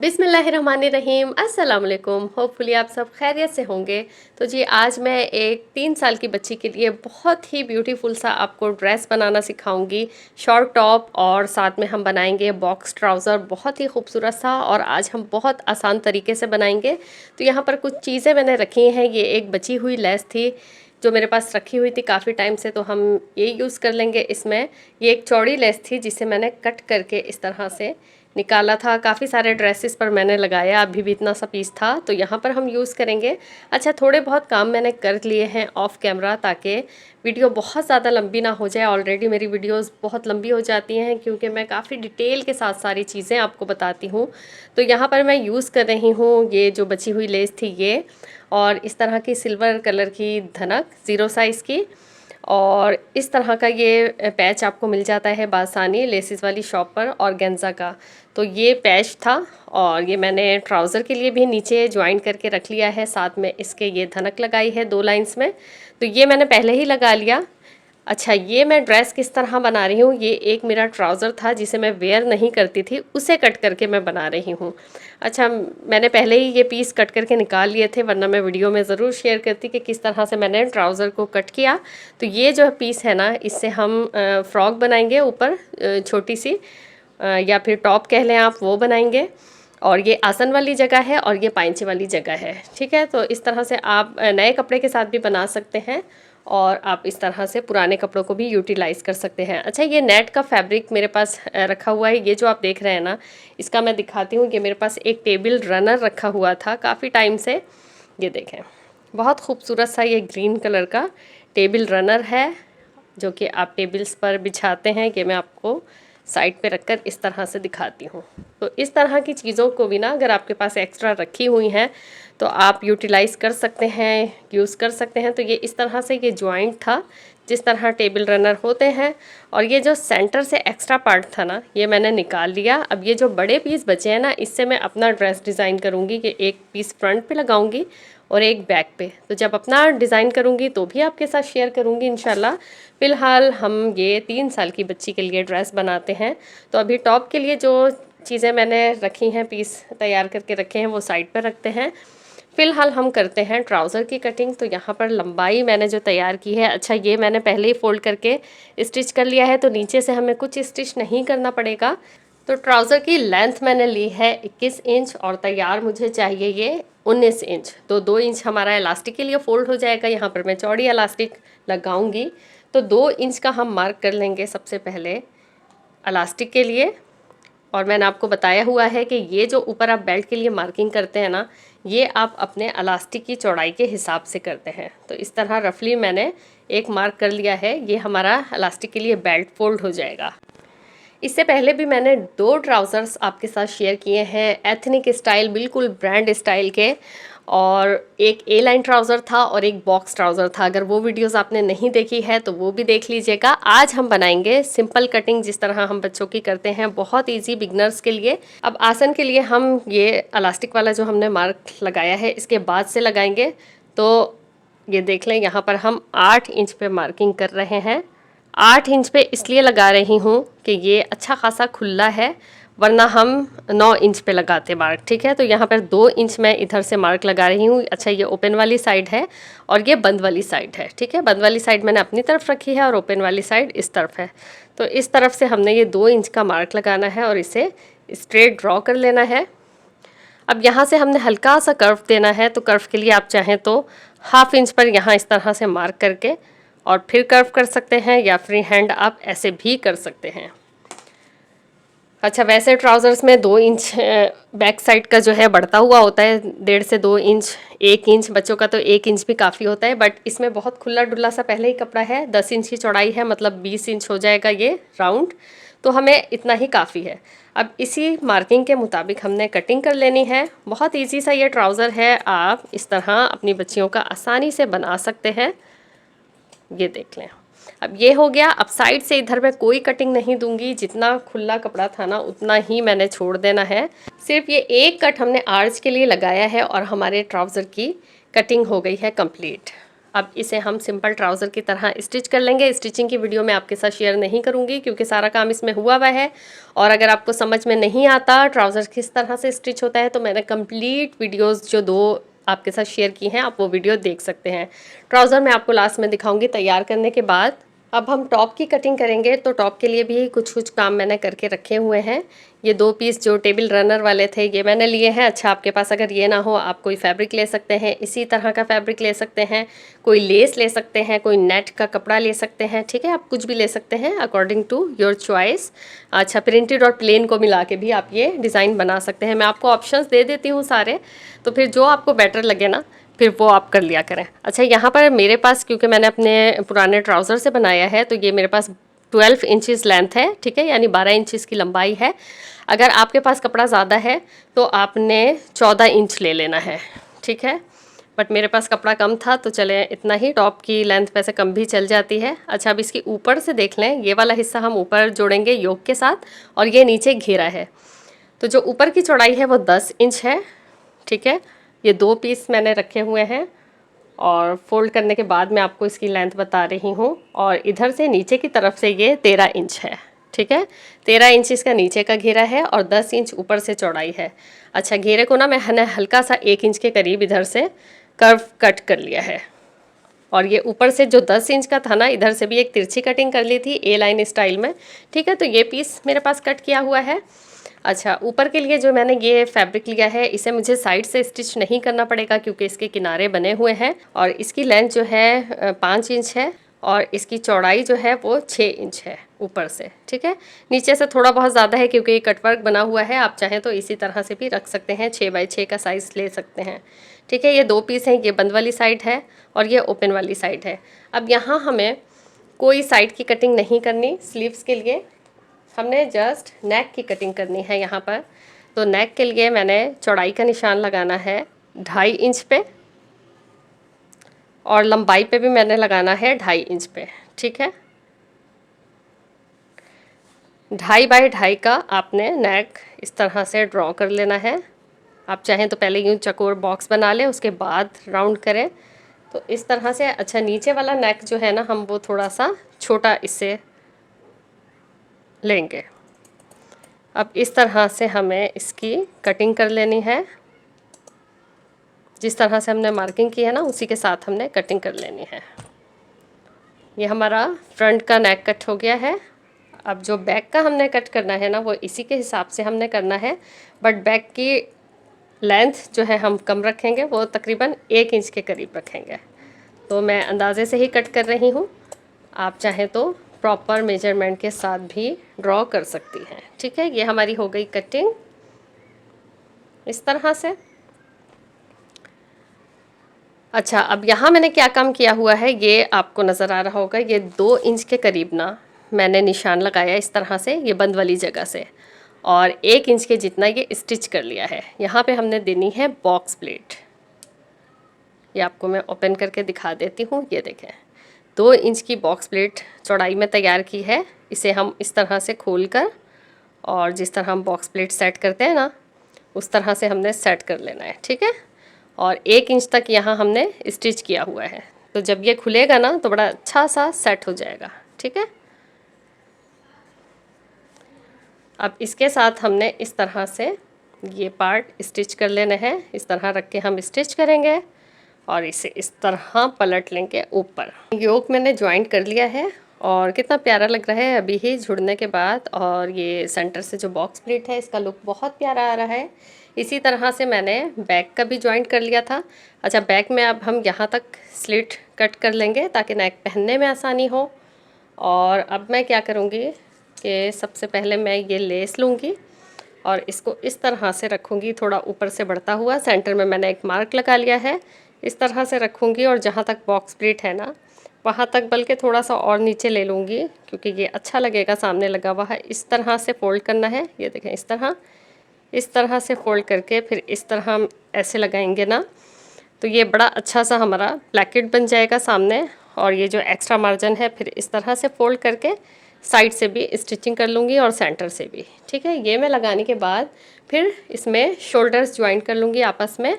बिस्मिल्लाहिर्रहमानिर्रहीम अस्सलाम वालेकुम। होपफुली आप सब खैरियत से होंगे। तो जी आज मैं एक 3 साल की बच्ची के लिए बहुत ही ब्यूटीफुल सा आपको ड्रेस बनाना सिखाऊंगी। शॉर्ट टॉप और साथ में हम बनाएंगे बॉक्स ट्राउज़र, बहुत ही खूबसूरत सा, और आज हम बहुत आसान तरीके से बनाएंगे। तो यहाँ पर कुछ चीज़ें मैंने रखी हैं। ये एक बची हुई लेस थी जो मेरे पास रखी हुई थी काफ़ी टाइम से, तो हम ये यूज़ कर लेंगे इसमें। ये एक चौड़ी लेस थी जिसे मैंने कट करके इस तरह से निकाला था। काफ़ी सारे ड्रेसेस पर मैंने लगाया, अभी भी इतना सा पीस था, तो यहाँ पर हम यूज़ करेंगे। अच्छा, थोड़े बहुत काम मैंने कर लिए हैं ऑफ कैमरा ताकि वीडियो बहुत ज़्यादा लंबी ना हो जाए। ऑलरेडी मेरी वीडियोस बहुत लंबी हो जाती हैं क्योंकि मैं काफ़ी डिटेल के साथ सारी चीज़ें आपको बताती हूँ। तो यहाँ पर मैं यूज़ कर रही हूँ ये जो बची हुई लेस थी ये, और इस तरह की सिल्वर कलर की धनक 0 साइज़ की, और इस तरह का ये पैच आपको मिल जाता है बासानी लेसिस वाली शॉप पर ऑर्गेन्जा का। तो ये पैच था, और ये मैंने ट्राउज़र के लिए भी नीचे ज्वाइन करके रख लिया है। साथ में इसके ये धनक लगाई है 2 लाइंस में, तो ये मैंने पहले ही लगा लिया। अच्छा, ये मैं ड्रेस किस तरह बना रही हूँ, ये एक मेरा ट्राउज़र था जिसे मैं वेयर नहीं करती थी, उसे कट करके मैं बना रही हूँ। अच्छा, मैंने पहले ही ये पीस कट करके निकाल लिए थे, वरना मैं वीडियो में ज़रूर शेयर करती कि किस तरह से मैंने ट्राउज़र को कट किया। तो ये जो पीस है ना, इससे हम फ्रॉक बनाएंगे ऊपर, छोटी सी, या फिर टॉप कह लें आप, वो बनाएंगे। और ये आसन वाली जगह है और ये पाइंचे वाली जगह है, ठीक है। तो इस तरह से आप नए कपड़े के साथ भी बना सकते हैं, और आप इस तरह से पुराने कपड़ों को भी यूटिलाइज़ कर सकते हैं। अच्छा, ये नेट का फैब्रिक मेरे पास रखा हुआ है। ये जो आप देख रहे हैं ना, इसका मैं दिखाती हूँ। ये मेरे पास एक टेबल रनर रखा हुआ था काफ़ी टाइम से। ये देखें, बहुत खूबसूरत सा ये ग्रीन कलर का टेबल रनर है जो कि आप टेबल्स पर बिछाते हैं। ये मैं आपको साइड पे रखकर इस तरह से दिखाती हूँ। तो इस तरह की चीज़ों को भी ना, अगर आपके पास एक्स्ट्रा रखी हुई हैं तो आप यूटिलाइज़ कर सकते हैं, यूज़ कर सकते हैं। तो ये इस तरह से ये जॉइंट था जिस तरह टेबल रनर होते हैं, और ये जो सेंटर से एक्स्ट्रा पार्ट था ना, ये मैंने निकाल लिया। अब ये जो बड़े पीस बचे हैं ना, इससे मैं अपना ड्रेस डिज़ाइन करूँगी कि एक पीस फ्रंट पे लगाऊंगी और एक बैक पे। तो जब अपना डिज़ाइन करूँगी तो भी आपके साथ शेयर करूँगी इंशाल्लाह। फ़िलहाल हम ये 3 साल की बच्ची के लिए ड्रेस बनाते हैं। तो अभी टॉप के लिए जो चीज़ें मैंने रखी हैं, पीस तैयार करके रखे हैं, वो साइड पर रखते हैं। फ़िलहाल हम करते हैं ट्राउज़र की कटिंग। तो यहाँ पर लंबाई मैंने जो तैयार की है, अच्छा ये मैंने पहले ही फ़ोल्ड करके स्टिच कर लिया है, तो नीचे से हमें कुछ स्टिच नहीं करना पड़ेगा। तो ट्राउज़र की लेंथ मैंने ली है 21 इंच, और तैयार मुझे चाहिए ये 19 इंच। तो 2 इंच हमारा इलास्टिक के लिए फ़ोल्ड हो जाएगा। यहाँ पर मैं चौड़ी इलास्टिक लगाऊंगी, तो 2 इंच का हम मार्क कर लेंगे सबसे पहले इलास्टिक के लिए। और मैंने आपको बताया हुआ है कि ये जो ऊपर आप बेल्ट के लिए मार्किंग करते हैं ना, ये आप अपने इलास्टिक की चौड़ाई के हिसाब से करते हैं। तो इस तरह रफली मैंने एक मार्क कर लिया है। ये हमारा इलास्टिक के लिए बेल्ट फोल्ड हो जाएगा। इससे पहले भी मैंने 2 ट्राउज़र्स आपके साथ शेयर किए हैं, एथनिक स्टाइल, बिल्कुल ब्रांड स्टाइल के, और एक ए लाइन ट्राउज़र था और एक बॉक्स ट्राउज़र था। अगर वो वीडियोस आपने नहीं देखी है तो वो भी देख लीजिएगा। आज हम बनाएंगे सिंपल कटिंग, जिस तरह हम बच्चों की करते हैं, बहुत इजी बिगनर्स के लिए। अब आसन के लिए हम ये इलास्टिक वाला जो हमने मार्क लगाया है, इसके बाद से लगाएंगे। तो ये देख लें, यहाँ पर हम 8 इंच पे मार्किंग कर रहे हैं। 8 इंच पे इसलिए लगा रही हूँ कि ये अच्छा खासा खुला है, वरना हम 9 इंच पे लगाते मार्क, ठीक है। तो यहाँ पर 2 इंच मैं इधर से मार्क लगा रही हूँ। अच्छा, ये ओपन वाली साइड है और ये बंद वाली साइड है, ठीक है। बंद वाली साइड मैंने अपनी तरफ रखी है और ओपन वाली साइड इस तरफ है। तो इस तरफ से हमने ये 2 इंच का मार्क लगाना है और इसे स्ट्रेट ड्रॉ कर लेना है। अब यहाँ से हमने हल्का सा कर्व देना है, तो कर्व के लिए आप चाहें तो ½ इंच पर यहाँ इस तरह से मार्क करके और फिर कर्व कर सकते हैं, या फ्री हैंड आप ऐसे भी कर सकते हैं। अच्छा, वैसे ट्राउज़र्स में 2 इंच बैक साइड का जो है बढ़ता हुआ होता है, 1.5 से 2 इंच, 1 इंच, बच्चों का तो 1 इंच भी काफ़ी होता है। बट इसमें बहुत खुला डुल्ला सा पहले ही कपड़ा है, 10 इंच की चौड़ाई है, मतलब 20 इंच हो जाएगा ये राउंड। तो हमें इतना ही काफ़ी है। अब इसी मार्किंग के मुताबिक हमने कटिंग कर लेनी है। बहुत ईजी सा ये ट्राउज़र है, आप इस तरह अपनी बच्चियों का आसानी से बना सकते हैं। ये देख लें, अब ये हो गया। अब साइड से इधर मैं कोई कटिंग नहीं दूंगी, जितना खुला कपड़ा था ना उतना ही मैंने छोड़ देना है। सिर्फ ये एक कट हमने आर्च के लिए लगाया है और हमारे ट्राउज़र की कटिंग हो गई है कंप्लीट। अब इसे हम सिंपल ट्राउज़र की तरह स्टिच कर लेंगे। स्टिचिंग की वीडियो मैं आपके साथ शेयर नहीं करूँगी क्योंकि सारा काम इसमें हुआ हुआ है, और अगर आपको समझ में नहीं आता ट्राउज़र किस तरह से स्टिच होता है तो मैंने कंप्लीट वीडियोस जो 2 आपके साथ शेयर की हैं, आप वो वीडियो देख सकते हैं। ट्राउज़र मैं आपको लास्ट में दिखाऊंगी तैयार करने के बाद। अब हम टॉप की कटिंग करेंगे, तो टॉप के लिए भी कुछ कुछ काम मैंने करके रखे हुए हैं। ये 2 पीस जो टेबल रनर वाले थे ये मैंने लिए हैं। अच्छा, आपके पास अगर ये ना हो, आप कोई फैब्रिक ले सकते हैं, इसी तरह का फैब्रिक ले सकते हैं, कोई लेस ले सकते हैं, कोई नेट का कपड़ा ले सकते हैं, ठीक है, आप कुछ भी ले सकते हैं अकॉर्डिंग टू योर चॉइस। अच्छा, प्रिंटेड और प्लेन को मिला के भी आप ये डिज़ाइन बना सकते हैं। मैं आपको ऑप्शंस दे देती हूँ सारे, तो फिर जो आपको बेटर लगे ना फिर वो आप कर लिया करें। अच्छा, यहाँ पर मेरे पास, क्योंकि मैंने अपने पुराने ट्राउज़र से बनाया है, तो ये मेरे पास 12 इंचज़ लेंथ है, ठीक है, यानी 12 इंचज़ की लंबाई है। अगर आपके पास कपड़ा ज़्यादा है तो आपने 14 इंच ले लेना है, ठीक है, बट मेरे पास कपड़ा कम था तो चले इतना ही। टॉप की लेंथ वैसे कम भी चल जाती है। अच्छा, अब इसकी ऊपर से देख लें, ये वाला हिस्सा हम ऊपर जोड़ेंगे योक के साथ, और ये नीचे घेरा है। तो जो ऊपर की चौड़ाई है वो 10 इंच है, ठीक है। ये 2 पीस मैंने रखे हुए हैं, और फोल्ड करने के बाद मैं आपको इसकी लेंथ बता रही हूँ। और इधर से नीचे की तरफ से ये 13 इंच है, ठीक है। 13 इंच इसका नीचे का घेरा है और 10 इंच ऊपर से चौड़ाई है। अच्छा, घेरे को ना मैंने हल्का सा 1 इंच के करीब इधर से कर्व कट कर लिया है, और ये ऊपर से जो 10 इंच का था ना, इधर से भी एक तिरछी कटिंग कर ली थी ए लाइन स्टाइल में, ठीक है। तो ये पीस मेरे पास कट किया हुआ है। अच्छा, ऊपर के लिए जो मैंने ये फैब्रिक लिया है, इसे मुझे साइड से स्टिच नहीं करना पड़ेगा क्योंकि इसके किनारे बने हुए हैं, और इसकी लेंथ जो है 5 इंच है, और इसकी चौड़ाई जो है वो 6 इंच है ऊपर से, ठीक है। नीचे से थोड़ा बहुत ज़्यादा है क्योंकि ये कटवर्क बना हुआ है, आप चाहें तो इसी तरह से भी रख सकते हैं, 6 बाई 6 का साइज़ ले सकते हैं, ठीक है। ये 2 पीस हैं, ये बंद वाली साइड है और ये ओपन वाली साइड है। अब यहाँ हमें कोई साइड की कटिंग नहीं करनी। स्लीव्स के लिए हमने जस्ट नेक की कटिंग करनी है यहाँ पर। तो नेक के लिए मैंने चौड़ाई का निशान लगाना है 2.5 इंच पे, और लंबाई पे भी मैंने लगाना है 2.5 इंच पे, ठीक है। 2.5 बाई 2.5 का आपने नेक इस तरह से ड्रॉ कर लेना है। आप चाहें तो पहले यूँ चकोर बॉक्स बना लें, उसके बाद राउंड करें, तो इस तरह से। अच्छा, नीचे वाला नेक जो है ना, हम वो थोड़ा सा छोटा इससे लेंगे। अब इस तरह से हमें इसकी कटिंग कर लेनी है, जिस तरह से हमने मार्किंग की है ना, उसी के साथ हमने कटिंग कर लेनी है। ये हमारा फ्रंट का नेक कट हो गया है। अब जो बैक का हमने कट करना है ना, वो इसी के हिसाब से हमने करना है, बट बैक की लेंथ जो है हम कम रखेंगे, वो तकरीबन 1 इंच के करीब रखेंगे। तो मैं अंदाजे से ही कट कर रही हूँ, आप चाहें तो प्रॉपर मेजरमेंट के साथ भी ड्रॉ कर सकती हैं, ठीक है। ये हमारी हो गई कटिंग इस तरह से। अच्छा, अब यहाँ मैंने क्या काम किया हुआ है ये आपको नज़र आ रहा होगा। ये 2 इंच के करीब ना मैंने निशान लगाया इस तरह से, ये बंद वाली जगह से, और 1 इंच के जितना ये स्टिच कर लिया है। यहाँ पे हमने देनी है बॉक्स प्लेट। ये आपको मैं ओपन करके दिखा देती हूँ। ये देखें, 2 इंच की बॉक्स प्लेट चौड़ाई में तैयार की है। इसे हम इस तरह से खोल कर, और जिस तरह हम बॉक्स प्लेट सेट करते हैं ना, उस तरह से हमने सेट कर लेना है, ठीक है। और 1 इंच तक यहाँ हमने स्टिच किया हुआ है, तो जब ये खुलेगा ना तो बड़ा अच्छा सा सेट हो जाएगा, ठीक है। अब इसके साथ हमने इस तरह से ये पार्ट स्टिच कर लेना है। इस तरह रख के हम स्टिच करेंगे, और इसे इस तरह पलट लेंगे ऊपर। योक मैंने ज्वाइंट कर लिया है, और कितना प्यारा लग रहा है अभी ही जुड़ने के बाद। और ये सेंटर से जो बॉक्स प्लेट है, इसका लुक बहुत प्यारा आ रहा है। इसी तरह से मैंने बैक का भी ज्वाइंट कर लिया था। अच्छा, बैक में अब हम यहाँ तक स्लिट कट कर लेंगे ताकि नेक पहनने में आसानी हो। और अब मैं क्या करूँगी कि सबसे पहले मैं ये लेस लूँगी और इसको इस तरह से रखूँगी, थोड़ा ऊपर से बढ़ता हुआ। सेंटर में मैंने एक मार्क लगा लिया है, इस तरह से रखूँगी, और जहाँ तक बॉक्स प्लेट है ना, वहाँ तक, बल्कि थोड़ा सा और नीचे ले लूँगी क्योंकि ये अच्छा लगेगा सामने लगा हुआ है। इस तरह से फ़ोल्ड करना है, ये देखें, इस तरह से फ़ोल्ड करके फिर इस तरह हम ऐसे लगाएंगे ना, तो ये बड़ा अच्छा सा हमारा ब्लैकेट बन जाएगा सामने। और ये जो एक्स्ट्रा मार्जिन है, फिर इस तरह से फ़ोल्ड करके साइड से भी स्टिचिंग कर लूँगी और सेंटर से भी, ठीक है। ये मैं लगाने के बाद फिर इसमें शोल्डर्स ज्वाइंट कर लूँगी आपस में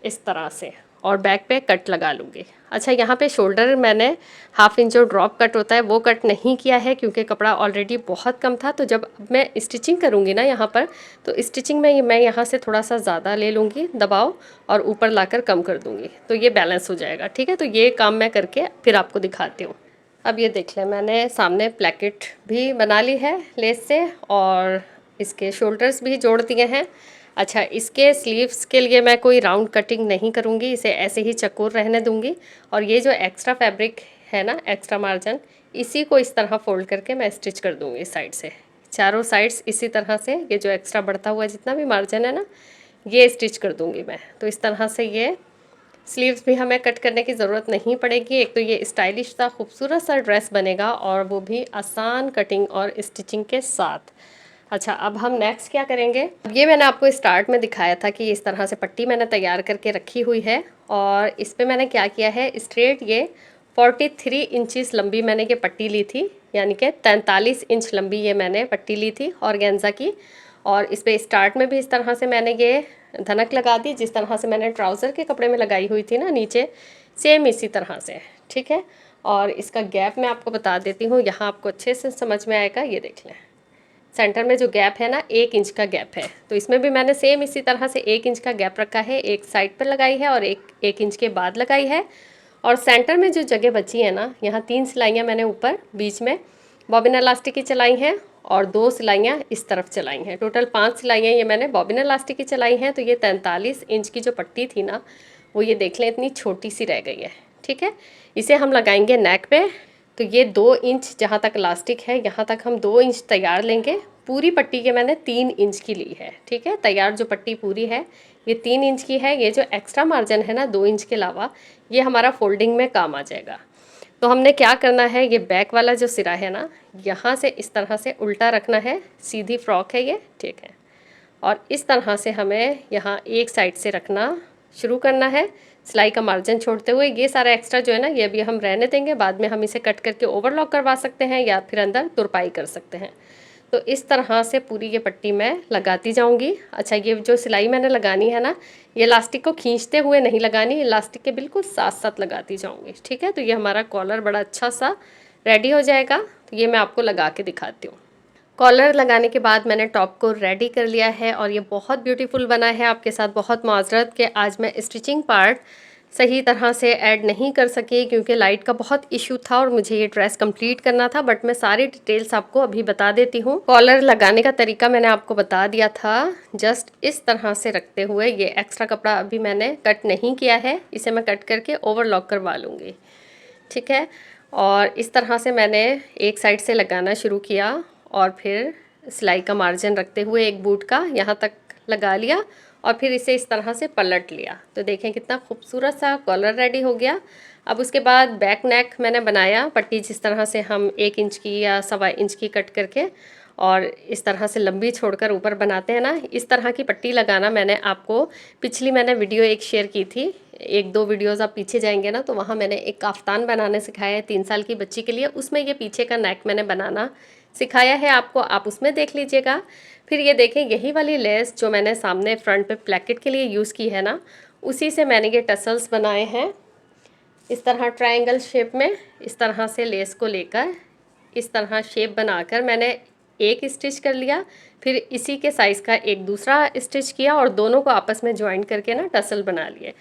इस तरह से, और बैक पे कट लगा लूँगी। अच्छा, यहाँ पे शोल्डर मैंने 1/2 इंच जो ड्रॉप कट होता है वो कट नहीं किया है क्योंकि कपड़ा ऑलरेडी बहुत कम था। तो जब मैं स्टिचिंग करूँगी ना यहाँ पर, तो स्टिचिंग में मैं यहाँ से थोड़ा सा ज़्यादा ले लूँगी दबाव और ऊपर लाकर कम कर दूँगी, तो ये बैलेंस हो जाएगा। ठीक है, तो ये काम मैं करके फिर आपको दिखाती हूँ। अब ये देख लें, मैंने सामने प्लेकेट भी बना ली है लेस से और इसके शोल्डर्स भी जोड़ दिए हैं। अच्छा, इसके स्लीव्स के लिए मैं कोई राउंड कटिंग नहीं करूँगी, इसे ऐसे ही चौकोर रहने दूँगी। और ये जो एक्स्ट्रा फैब्रिक है ना, एक्स्ट्रा मार्जिन, इसी को इस तरह फोल्ड करके मैं स्टिच कर दूँगी इस साइड से। चारों साइड्स इसी तरह से ये जो एक्स्ट्रा बढ़ता हुआ जितना भी मार्जिन है ना, ये स्टिच कर दूँगी मैं। तो इस तरह से ये स्लीव्स भी हमें कट करने की ज़रूरत नहीं पड़ेगी। एक तो ये स्टाइलिश सा खूबसूरत सा ड्रेस बनेगा और वो भी आसान कटिंग और स्टिचिंग के साथ। अच्छा, अब हम नेक्स्ट क्या करेंगे, ये मैंने आपको स्टार्ट में दिखाया था कि इस तरह से पट्टी मैंने तैयार करके रखी हुई है और इस पर मैंने क्या किया है, स्ट्रेट ये 43 इंचेस लंबी मैंने ये पट्टी ली थी, यानी कि 43 इंच लंबी ये मैंने पट्टी ली थी ऑर्गेन्जा की। और इस पर स्टार्ट में भी इस तरह से मैंने ये धनक लगा दी, जिस तरह से मैंने ट्राउज़र के कपड़े में लगाई हुई थी ना नीचे, सेम इसी तरह से। ठीक है, और इसका गैप मैं आपको बता देती हूँ, यहाँ आपको अच्छे से समझ में आएगा। ये देख लें, सेंटर में जो गैप है ना, 1 इंच का गैप है, तो इसमें भी मैंने सेम इसी तरह से 1 इंच का गैप रखा है। एक साइड पर लगाई है और एक इंच के बाद लगाई है। और सेंटर में जो जगह बची है ना, यहाँ 3 सिलाइयाँ मैंने ऊपर बीच में बॉबिन इलास्टिक की चलाई हैं और 2 सिलाइयाँ इस तरफ चलाई हैं। टोटल 5 सिलाइयाँ ये मैंने बॉबिन इलास्टिक की चलाई हैं। तो ये 43 इंच की जो पट्टी थी ना, वो ये देख लें इतनी छोटी सी रह गई है। ठीक है, इसे हम लगाएंगे नेक पे। तो ये 2 इंच जहाँ तक इलास्टिक है, यहाँ तक हम 2 इंच तैयार लेंगे। पूरी पट्टी के मैंने 3 इंच की ली है। ठीक है, तैयार जो पट्टी पूरी है ये 3 इंच की है। ये जो एक्स्ट्रा मार्जिन है ना 2 इंच के अलावा, ये हमारा फोल्डिंग में काम आ जाएगा। तो हमने क्या करना है, ये बैक वाला जो सिरा है ना, यहाँ से इस तरह से उल्टा रखना है। सीधी फ्रॉक है ये, ठीक है, और इस तरह से हमें यहाँ एक साइड से रखना शुरू करना है, सिलाई का मार्जिन छोड़ते हुए। ये सारा एक्स्ट्रा जो है ना, ये अभी हम रहने देंगे, बाद में हम इसे कट करके ओवरलॉक करवा सकते हैं या फिर अंदर तुरपाई कर सकते हैं। तो इस तरह से पूरी ये पट्टी मैं लगाती जाऊंगी। अच्छा, ये जो सिलाई मैंने लगानी है ना, ये इलास्टिक को खींचते हुए नहीं लगानी, इलास्टिक के बिल्कुल साथ साथ लगाती जाऊंगी। ठीक है, तो ये हमारा कॉलर बड़ा अच्छा सा रेडी हो जाएगा। तो ये मैं आपको लगा के दिखाती हूँ। कॉलर लगाने के बाद मैंने टॉप को रेडी कर लिया है और ये बहुत ब्यूटीफुल बना है। आपके साथ बहुत माजरत कि आज मैं स्टिचिंग पार्ट सही तरह से ऐड नहीं कर सकी क्योंकि लाइट का बहुत इशू था और मुझे ये ड्रेस कंप्लीट करना था, बट मैं सारी डिटेल्स आपको अभी बता देती हूँ। कॉलर लगाने का तरीका मैंने आपको बता दिया था, जस्ट इस तरह से रखते हुए। ये एक्स्ट्रा कपड़ा अभी मैंने कट नहीं किया है, इसे मैं कट करके ओवरलॉक करवा लूँगी। ठीक है, और इस तरह से मैंने एक साइड से लगाना शुरू किया और फिर सिलाई का मार्जिन रखते हुए एक बूट का यहाँ तक लगा लिया और फिर इसे इस तरह से पलट लिया। तो देखें कितना खूबसूरत सा कॉलर रेडी हो गया। अब उसके बाद बैक नेक मैंने बनाया, पट्टी जिस तरह से हम 1 इंच की या 1.25 इंच की कट करके और इस तरह से लंबी छोड़कर ऊपर बनाते हैं ना, इस तरह की पट्टी लगाना मैंने आपको पिछली मैंने वीडियो एक शेयर की थी। 1-2 वीडियोज़ आप पीछे जाएंगे ना, तो वहाँ मैंने एक काफ्तान बनाने सिखाया है 3 साल की बच्ची के लिए। उसमें ये पीछे का नेक मैंने बनाना सिखाया है आपको, आप उसमें देख लीजिएगा। फिर ये देखें, यही वाली लेस जो मैंने सामने फ्रंट पे प्लेकेट के लिए यूज़ की है ना, उसी से मैंने ये टसल्स बनाए हैं इस तरह ट्रायंगल शेप में। इस तरह से लेस को लेकर इस तरह शेप बनाकर मैंने एक स्टिच कर लिया, फिर इसी के साइज़ का एक दूसरा स्टिच किया और दोनों को आपस में ज्वाइन करके ना टसल बना लिए।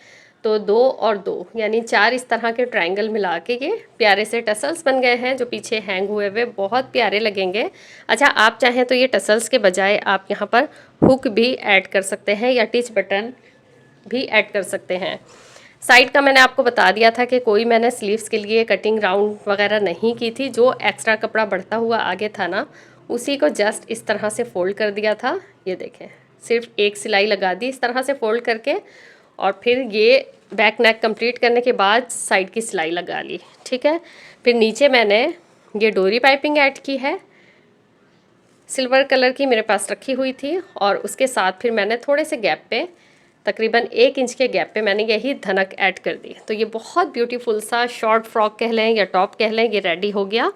तो 2 और 2 यानी 4 इस तरह के ट्रायंगल मिला के ये प्यारे से टसल्स बन गए हैं, जो पीछे हैंग हुए हुए बहुत प्यारे लगेंगे। अच्छा, आप चाहें तो ये टसल्स के बजाय आप यहाँ पर हुक भी ऐड कर सकते हैं या टिच बटन भी ऐड कर सकते हैं। साइड का मैंने आपको बता दिया था कि कोई मैंने स्लीव्स के लिए कटिंग राउंड वगैरह नहीं की थी। जो एक्स्ट्रा कपड़ा बढ़ता हुआ आगे था ना, उसी को जस्ट इस तरह से फोल्ड कर दिया था। ये देखें, सिर्फ एक सिलाई लगा दी इस तरह से फोल्ड करके और फिर ये बैक नेक कंप्लीट करने के बाद साइड की सिलाई लगा ली। ठीक है, फिर नीचे मैंने ये डोरी पाइपिंग ऐड की है, सिल्वर कलर की मेरे पास रखी हुई थी और उसके साथ फिर मैंने थोड़े से गैप पे, तकरीबन 1 इंच के गैप पे मैंने यही धनक ऐड कर दी। तो ये बहुत ब्यूटीफुल सा शॉर्ट फ्रॉक कह लें या टॉप कह लें, ये रेडी हो गया।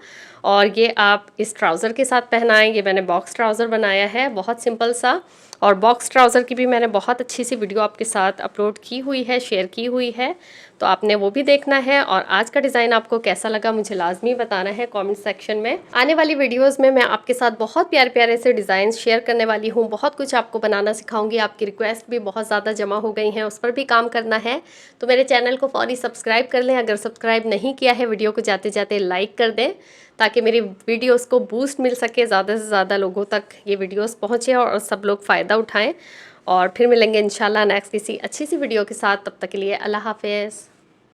और ये आप इस ट्राउज़र के साथ पहनाएं। ये मैंने बॉक्स ट्राउज़र बनाया है, बहुत सिंपल सा, और बॉक्स ट्राउज़र की भी मैंने बहुत अच्छी सी वीडियो आपके साथ अपलोड की हुई है, शेयर की हुई है, तो आपने वो भी देखना है। और आज का डिज़ाइन आपको कैसा लगा मुझे लाजमी बताना है कमेंट सेक्शन में। आने वाली वीडियोस में मैं आपके साथ बहुत प्यारे प्यारे से डिज़ाइन शेयर करने वाली हूँ, बहुत कुछ आपको बनाना सिखाऊंगी। आपकी रिक्वेस्ट भी बहुत ज़्यादा जमा हो गई हैं, उस पर भी काम करना है, तो मेरे चैनल को फौरी सब्सक्राइब कर लें। अगर सब्सक्राइब नहीं किया है, वीडियो को जाते जाते लाइक कर दें ताकि मेरी वीडियोस को बूस्ट मिल सके, ज़्यादा से ज़्यादा लोगों तक ये वीडियोस पहुँचे और सब लोग फ़ायदा उठाएं। और फिर मिलेंगे इंशाल्लाह नेक्स्ट किसी अच्छी सी वीडियो के साथ। तब तक के लिए अल्लाह हाफ़िज़।